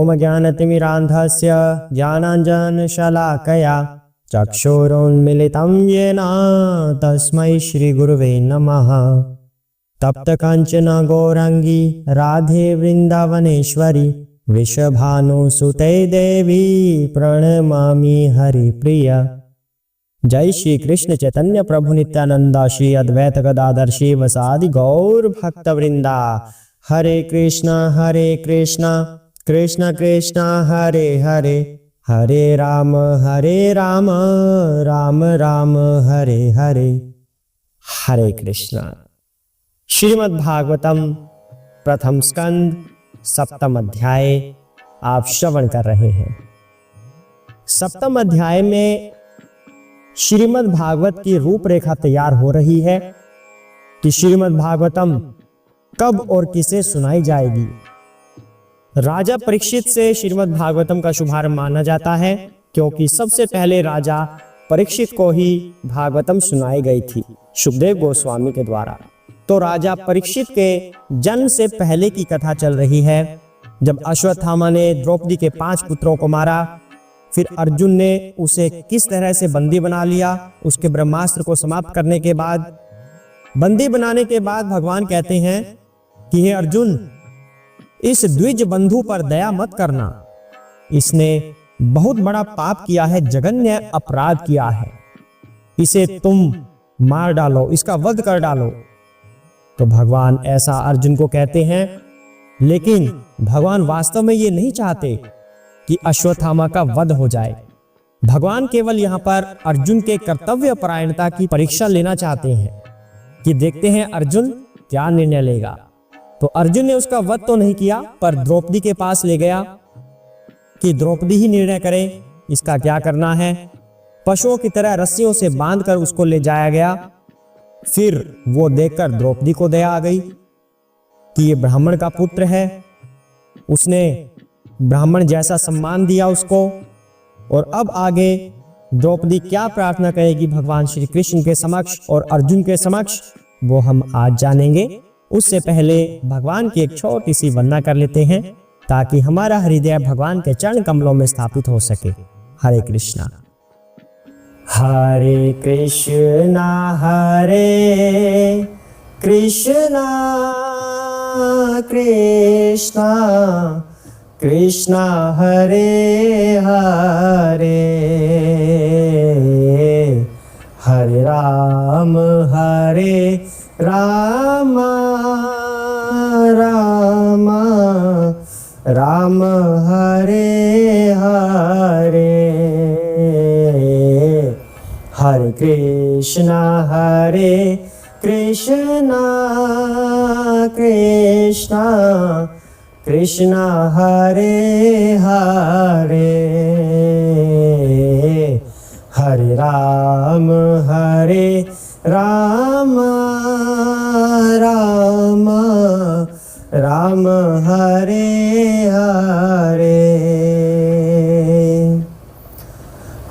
ओमज्ञानतिमिरान्धस्य ज्ञानाञ्जनशलाकया चक्षुरुन्मीलितं येन तस्मै श्रीगुरुवे नमः। तप्तकाञ्चन गौराङ्गी राधे वृन्दावनेश्वरी वृषभानुसुते देवी प्रणमामि हरिप्रिया। जय श्री कृष्ण चैतन्य प्रभु नित्यानंद श्री अद्वैत गदाधर शिवसादि गौर भक्त वृंदा। हरे कृष्णा कृष्ण कृष्ण हरे हरे, हरे राम राम राम हरे हरे। हरे कृष्णा। श्रीमद् भागवतम प्रथम स्कंद सप्तम अध्याय आप श्रवण कर रहे हैं। सप्तम अध्याय में श्रीमद् भागवत की रूपरेखा तैयार हो रही है कि श्रीमद् भागवतम कब और किसे सुनाई जाएगी। राजा परीक्षित से श्रीमद् भागवतम का शुभारंभ माना जाता है, क्योंकि सबसे पहले राजा परीक्षित को ही भागवतम सुनाई गई थी सुखदेव गोस्वामी के द्वारा। तो राजा परीक्षित के जन्म से पहले की कथा चल रही है, जब अश्वत्थामा ने द्रौपदी के 5 पुत्रों को मारा, फिर अर्जुन ने उसे किस तरह से बंदी बना लिया। उसके ब्रह्मास्त्र को समाप्त करने के बाद, बंदी बनाने के बाद भगवान कहते हैं कि हे अर्जुन, इस द्विज बंधु पर दया मत करना, इसने बहुत बड़ा पाप किया है, जघन्य अपराध किया है, इसे तुम मार डालो, इसका वध कर डालो। तो भगवान ऐसा अर्जुन को कहते हैं, लेकिन भगवान वास्तव में ये नहीं चाहते कि अश्वत्थामा का वध हो जाए। भगवान केवल यहाँ पर अर्जुन के कर्तव्य परायणता की परीक्षा लेना चाहते हैं कि देखते हैं अर्जुन क्या निर्णय लेगा। तो अर्जुन ने उसका वध तो नहीं किया, पर द्रौपदी के पास ले गया कि द्रौपदी ही निर्णय करे इसका क्या करना है। पशुओं की तरह रस्सियों से बांधकर उसको ले जाया गया। फिर वो देखकर द्रौपदी को दया आ गई कि ये ब्राह्मण का पुत्र है, उसने ब्राह्मण जैसा सम्मान दिया उसको। और अब आगे द्रौपदी क्या प्रार्थना करेगी भगवान श्री कृष्ण के समक्ष और अर्जुन के समक्ष, वो हम आज जानेंगे। उससे पहले भगवान की एक छोटी सी वंदना कर लेते हैं, ताकि हमारा हृदय भगवान के चरण कमलों में स्थापित हो सके। हरे कृष्णा हरे कृष्णा कृष्णा कृष्णा हरे हरे, हरे राम राम राम हरे हरे, हरे कृष्णा कृष्णा कृष्णा हरे हरे, हरे राम राम राम हरे हरे,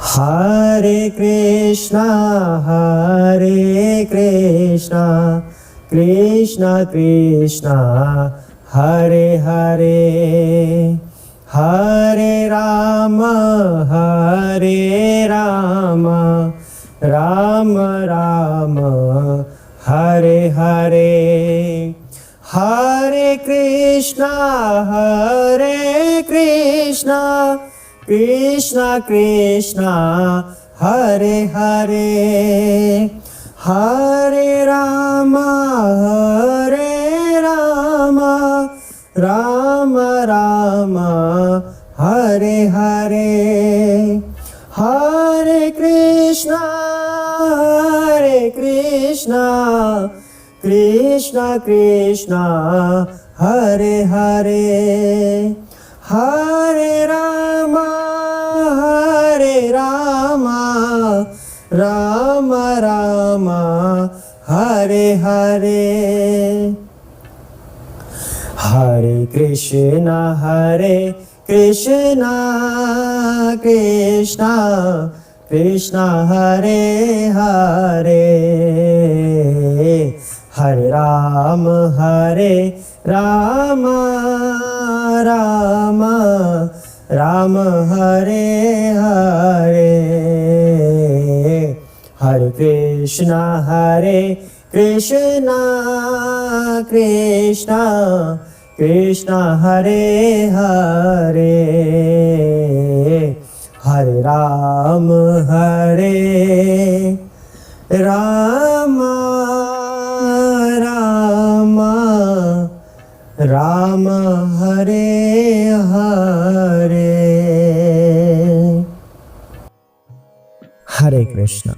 हरे कृष्णा कृष्णा कृष्णा हरे हरे, हरे राम राम राम हरे हरे, हरे कृष्णा कृष्णा कृष्णा हरे हरे, हरे राम राम राम हरे हरे, हरे कृष्णा कृष्णा कृष्णा हरे हरे, हरे राम राम राम हरे हरे, हरे कृष्णा कृष्णा कृष्णा हरे हरे, हरे राम राम राम राम हरे हरे, हरे कृष्णा कृष्णा कृष्णा हरे हरे, हरे राम राम राम हरे हरे। हरे कृष्णा।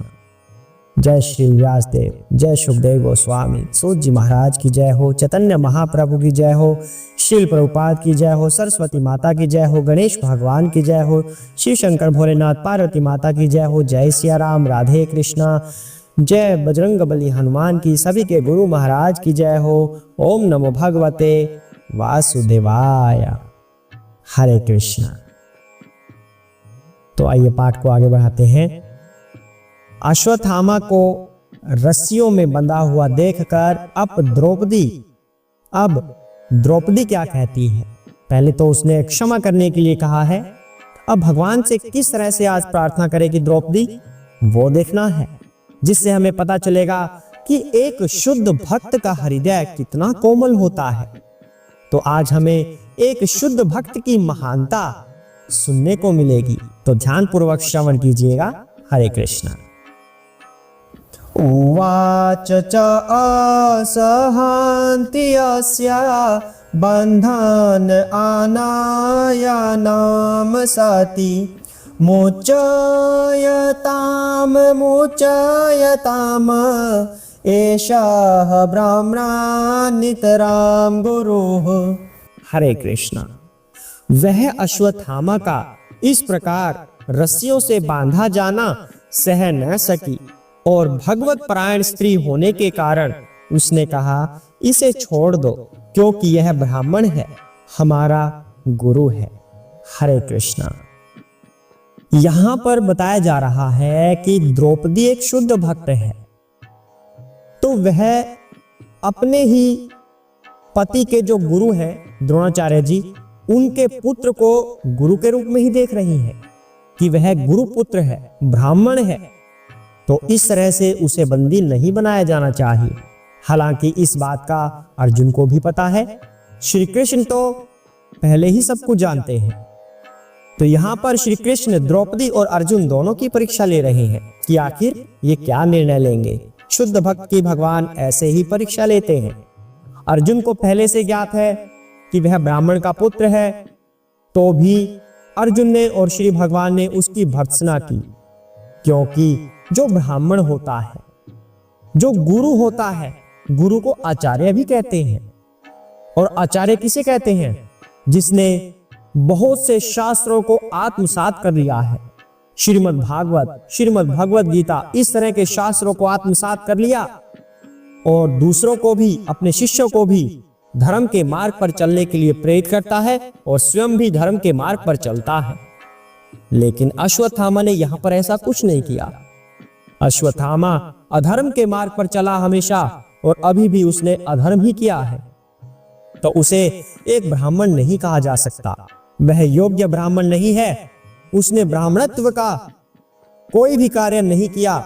जय श्री व्यासदेव, जय सुखदेव गोस्वामी, सूत जी महाराज की जय हो, चैतन्य महाप्रभु की जय हो, श्रील प्रभुपाद की जय हो, सरस्वती माता की जय हो, गणेश भगवान की जय हो, शिव शंकर भोलेनाथ पार्वती माता की जय हो। जय सिया राम, राधे कृष्णा। जय बजरंगबली हनुमान की, सभी के गुरु महाराज की जय हो। ओम नमो भगवते वासुदेवाय। हरे कृष्णा। तो आइए पाठ को आगे बढ़ाते हैं। अश्वत्थामा को रस्सियों में बंधा हुआ देखकर अब द्रौपदी क्या कहती है? पहले तो उसने क्षमा करने के लिए कहा है, अब भगवान से किस तरह से आज प्रार्थना करेगी द्रौपदी, वो देखना है, जिससे हमें पता चलेगा कि एक शुद्ध भक्त का हृदय कितना कोमल होता है। तो आज हमें एक शुद्ध भक्त की महानता सुनने को मिलेगी, तो ध्यानपूर्वक श्रवण कीजिएगा। हरे कृष्णा। उवाच च असहान्ति अस्या बन्धन आनायानाम सति मुचयताम एषः ब्राह्मणा नितराम गुरुः। हरे कृष्णा। वह अश्वत्थामा का इस प्रकार रस्सियों से बांधा जाना सह न सकी और भगवत परायण स्त्री होने के कारण उसने कहा, इसे छोड़ दो, क्योंकि यह ब्राह्मण है, हमारा गुरु है। हरे कृष्णा। यहां पर बताया जा रहा है कि द्रौपदी एक शुद्ध भक्त है, तो वह अपने ही पति के जो गुरु हैं द्रोणाचार्य जी, उनके पुत्र को गुरु के रूप में ही देख रही है कि वह गुरु पुत्र है, ब्राह्मण है, तो इस तरह से उसे बंदी नहीं बनाया जाना चाहिए। हालांकि इस बात का अर्जुन को भी पता है, श्री कृष्ण तो पहले ही सब कुछ जानते हैं। तो यहाँ पर श्री कृष्ण द्रौपदी और अर्जुन दोनों की परीक्षा ले रहे हैं कि आखिर ये क्या निर्णय लेंगे। शुद्ध भक्त की भगवान ऐसे ही परीक्षा लेते हैं। अर्जुन को पहले से ज्ञात है कि वह ब्राह्मण का पुत्र है, तो भी अर्जुन ने और श्री भगवान ने उसकी भर्त्सना की, क्योंकि जो ब्राह्मण होता है, जो गुरु होता है, गुरु को आचार्य भी कहते हैं। और आचार्य किसे कहते हैं? जिसने बहुत से शास्त्रों को आत्मसात कर लिया है। श्रीमद् भागवत, श्रीमद् भगवत गीता, इस तरह के शास्त्रों को आत्मसात कर लिया और दूसरों को भी, अपने शिष्यों को भी धर्म के मार्ग पर चलने के लिए प्रेरित करता है और स्वयं भी धर्म के मार्ग पर चलता है। लेकिन अश्वत्थामा ने यहां पर ऐसा कुछ नहीं किया। अश्वत्थामा अधर्म के मार्ग पर चला हमेशा, और अभी भी उसने अधर्म ही किया है, तो उसे एक ब्राह्मण नहीं कहा जा सकता। वह योग्य ब्राह्मण नहीं है, उसने ब्राह्मणत्व का कोई भी कार्य नहीं किया,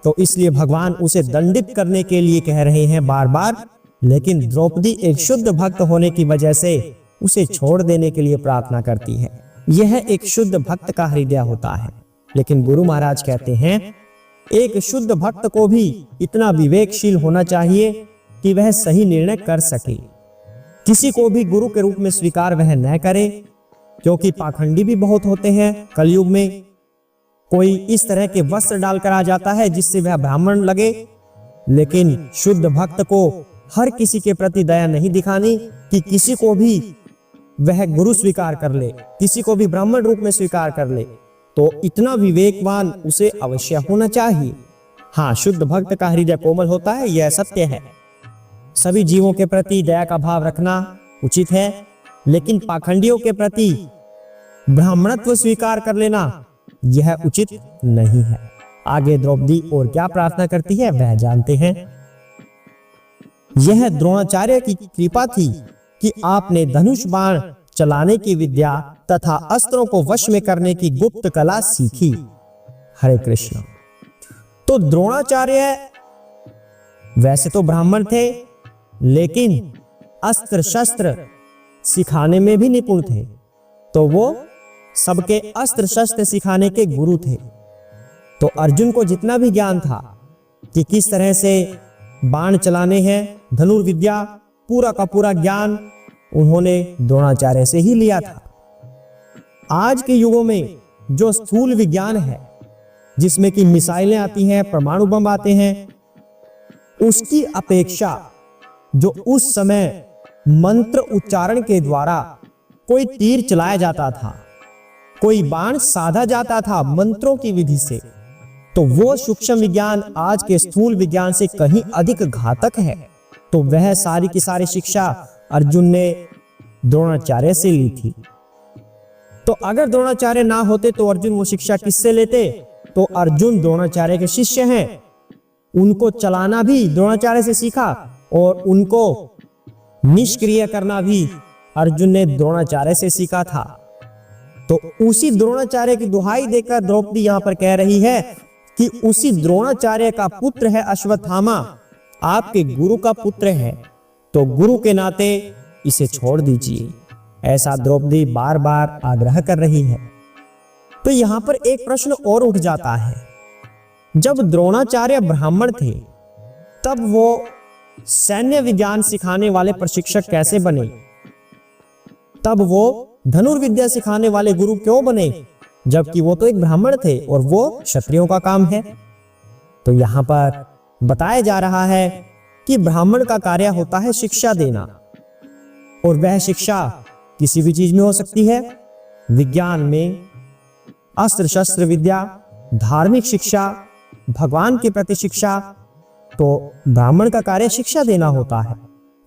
तो इसलिए भगवान उसे दंडित करने के लिए कह रहे हैं बार बार। लेकिन द्रौपदी एक शुद्ध भक्त होने की वजह से उसे छोड़ देने के लिए प्रार्थना करती है। यह एक शुद्ध भक्त का हृदय होता है। लेकिन गुरु महाराज कहते हैं, एक शुद्ध भक्त को भी इतना विवेकशील होना चाहिए कि वह सही निर्णय कर सके। किसी को भी गुरु के रूप में स्वीकार वह न करे, क्योंकि पाखंडी भी बहुत होते हैं कलयुग में। कोई इस तरह के वस्त्र डालकर आ जाता है जिससे वह ब्राह्मण लगे, लेकिन शुद्ध भक्त को हर किसी के प्रति दया नहीं दिखानी कि किसी को भी वह गुरु स्वीकार कर ले, किसी को भी ब्राह्मण रूप में स्वीकार कर ले। तो इतना विवेकवान उसे अवश्य होना चाहिए। हाँ, शुद्ध भक्त का हृदय कोमल होता है, यह सत्य है। सभी जीवों के प्रति दया का भाव रखना उचित है, लेकिन पाखंडियों के प्रति ब्राह्मणत्व स्वीकार कर लेना यह उचित नहीं है। आगे द्रौपदी और क्या प्रार्थना करती है वह जानते हैं। यह द्रोणाचार्य की कृपा थी कि आपने धनुष बाण चलाने की विद्या तथा अस्त्रों को वश में करने की गुप्त कला सीखी। हरे कृष्ण। तो द्रोणाचार्य वैसे तो ब्राह्मण थे, लेकिन अस्त्र शस्त्र सिखाने में भी निपुण थे। तो वो सबके अस्त्र शस्त्र सिखाने के गुरु थे। तो अर्जुन को जितना भी ज्ञान था कि किस तरह से बाण चलाने हैं, धनुर्विद्या, पूरा का पूरा ज्ञान उन्होंने द्रोणाचार्य से ही लिया था। आज के युगों में जो स्थूल विज्ञान है, जिसमें कि मिसाइलें आती हैं, परमाणु बम आते हैं, उसकी अपेक्षा जो उस समय मंत्र उच्चारण के द्वारा कोई तीर चलाया जाता था, कोई बाण साधा जाता था मंत्रों की विधि से, तो वो सूक्ष्म विज्ञान आज के स्थूल विज्ञान से कहीं अधिक घातक है। तो वह सारी की सारी शिक्षा अर्जुन ने द्रोणाचार्य से ली थी। तो अगर द्रोणाचार्य ना होते तो अर्जुन वो शिक्षा किससे लेते? तो अर्जुन द्रोणाचार्य के शिष्य हैं, उनको चलाना भी द्रोणाचार्य से सीखा और उनको निष्क्रिय करना भी अर्जुन ने द्रोणाचार्य से सीखा था। तो उसी द्रोणाचार्य की दुहाई देकर द्रौपदी यहां पर कह रही है कि उसी द्रोणाचार्य का पुत्र है अश्वत्थामा, आपके गुरु का पुत्र है, तो गुरु के नाते इसे छोड़ दीजिए। ऐसा द्रौपदी बार बार आग्रह कर रही है। तो यहां पर एक प्रश्न और उठ जाता है, जब द्रोणाचार्य ब्राह्मण थे तब वो सैन्य विज्ञान सिखाने वाले प्रशिक्षक कैसे बने? तब वो धनुर्विद्या सिखाने वाले गुरु क्यों बने, जबकि वो तो एक ब्राह्मण थे और वो क्षत्रियों का काम है? तो यहां पर बताया जा रहा है कि ब्राह्मण का कार्य होता है शिक्षा देना, और वह शिक्षा किसी भी चीज में हो सकती है, विज्ञान में, अस्त्र शस्त्र विद्या, धार्मिक शिक्षा, भगवान के प्रति शिक्षा। तो ब्राह्मण का कार्य शिक्षा देना होता है।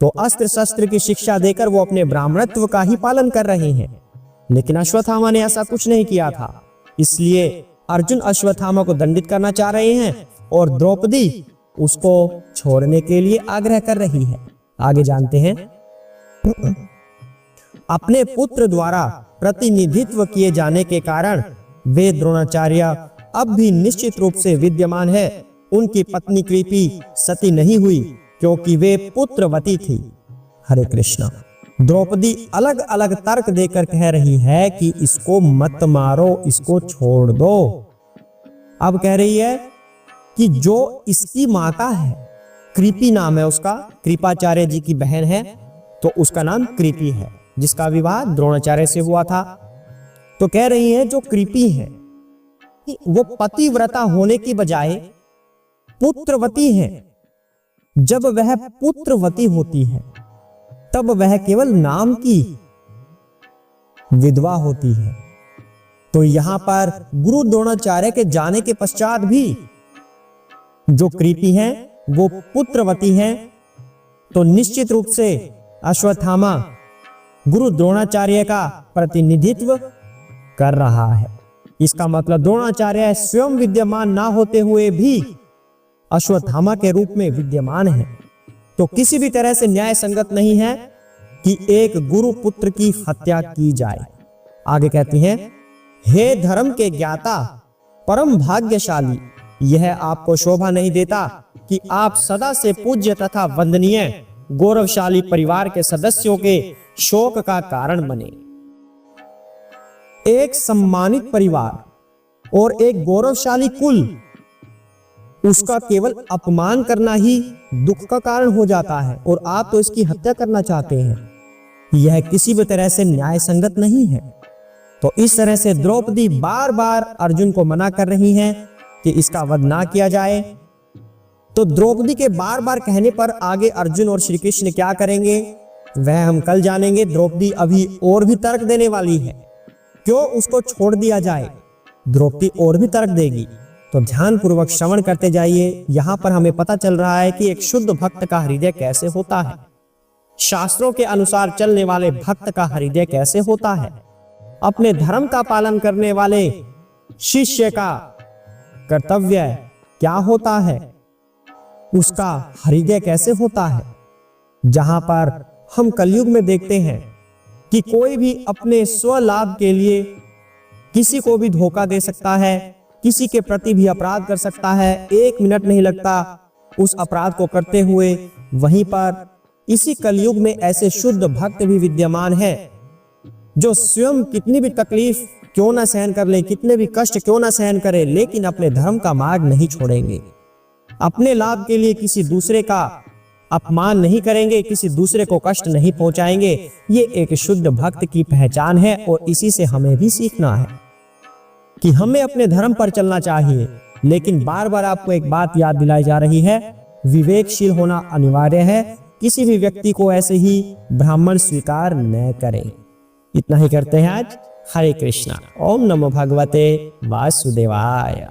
तो अस्त्र शस्त्र की शिक्षा देकर वो अपने ब्राह्मणत्व का ही पालन कर रहे हैं। लेकिन अश्वत्थामा ने ऐसा कुछ नहीं किया था, इसलिए अर्जुन अश्वत्थामा को दंडित करना चाह रहे हैं और द्रौपदी उसको छोड़ने के लिए आग्रह कर रही है। आगे जानते हैं। अपने पुत्र द्वारा प्रतिनिधित्व किए जाने के कारण वे द्रोणाचार्य अब भी निश्चित रूप से विद्यमान है। उनकी पत्नी कृपी सती नहीं हुई क्योंकि वे पुत्रवती थी। हरे कृष्णा। द्रौपदी अलग अलग तर्क देकर कह रही है कि इसको मत मारो, इसको छोड़ दो। अब कह रही है कि जो इसकी माता है, कृपी नाम है उसका, कृपाचार्य जी की बहन है, तो उसका नाम कृपी है, जिसका विवाह द्रोणाचार्य से हुआ था। तो कह रही है जो कृपी है कि वो पतिव्रता होने की बजाय पुत्रवती है। जब वह पुत्रवती होती है तब वह केवल नाम की विधवा होती है। तो यहां पर गुरु द्रोणाचार्य के जाने के पश्चात भी जो कृपी हैं वो पुत्रवती हैं। तो निश्चित रूप से अश्वत्थामा गुरु द्रोणाचार्य का प्रतिनिधित्व कर रहा है। इसका मतलब द्रोणाचार्य स्वयं विद्यमान ना होते हुए भी अश्वत्थामा के रूप में विद्यमान है। तो किसी भी तरह से न्याय संगत नहीं है कि एक गुरु पुत्र की हत्या की जाए। आगे कहती हैं, हे धर्म के ज्ञाता परम भाग्यशाली, यह आपको शोभा नहीं देता कि आप सदा से पूज्य तथा वंदनीय गौरवशाली परिवार के सदस्यों के शोक का कारण बने। एक सम्मानित परिवार और एक गौरवशाली कुल, उसका केवल अपमान करना ही दुख का कारण हो जाता है और आप तो इसकी हत्या करना चाहते हैं। यह किसी भी तरह से न्याय संगत नहीं है। तो इस तरह से द्रौपदी बार बार अर्जुन को मना कर रही हैं कि इसका वध ना किया जाए। तो द्रौपदी के बार बार कहने पर आगे अर्जुन और श्री कृष्ण क्या करेंगे वह हम कल जानेंगे। द्रौपदी अभी और भी तर्क देने वाली है, क्यों उसको छोड़ दिया जाए। द्रौपदी और भी तर्क देगी, तो ध्यान पूर्वक श्रवण करते जाइए। यहां पर हमें पता चल रहा है कि एक शुद्ध भक्त का हृदय कैसे होता है, शास्त्रों के अनुसार चलने वाले भक्त का हृदय कैसे होता है, अपने धर्म का पालन करने वाले शिष्य का कर्तव्य क्या होता है, उसका हृदय कैसे होता है। जहां पर हम कलयुग में देखते हैं कि कोई भी अपने स्वलाभ के लिए किसी को भी धोखा दे सकता है, किसी के प्रति भी अपराध कर सकता है। 1 मिनट नहीं लगता उस अपराध को करते हुए। वहीं पर इसी कलयुग में ऐसे शुद्ध भक्त भी विद्यमान हैं जो स्वयं कितनी भी तकलीफ क्यों ना सहन कर ले, कितने भी कष्ट क्यों ना सहन करे, लेकिन अपने धर्म का मार्ग नहीं छोड़ेंगे। अपने लाभ के लिए किसी दूसरे का अपमान नहीं करेंगे, किसी दूसरे को कष्ट नहीं पहुंचाएंगे। ये एक शुद्ध भक्त की पहचान है और इसी से हमें भी सीखना है कि हमें अपने धर्म पर चलना चाहिए। लेकिन बार बार आपको एक बात याद दिलाई जा रही है, विवेकशील होना अनिवार्य है। किसी भी व्यक्ति को ऐसे ही ब्राह्मण स्वीकार न करें। इतना ही करते हैं आज। हरे कृष्णा। ओम नमो भगवते वासुदेवाय।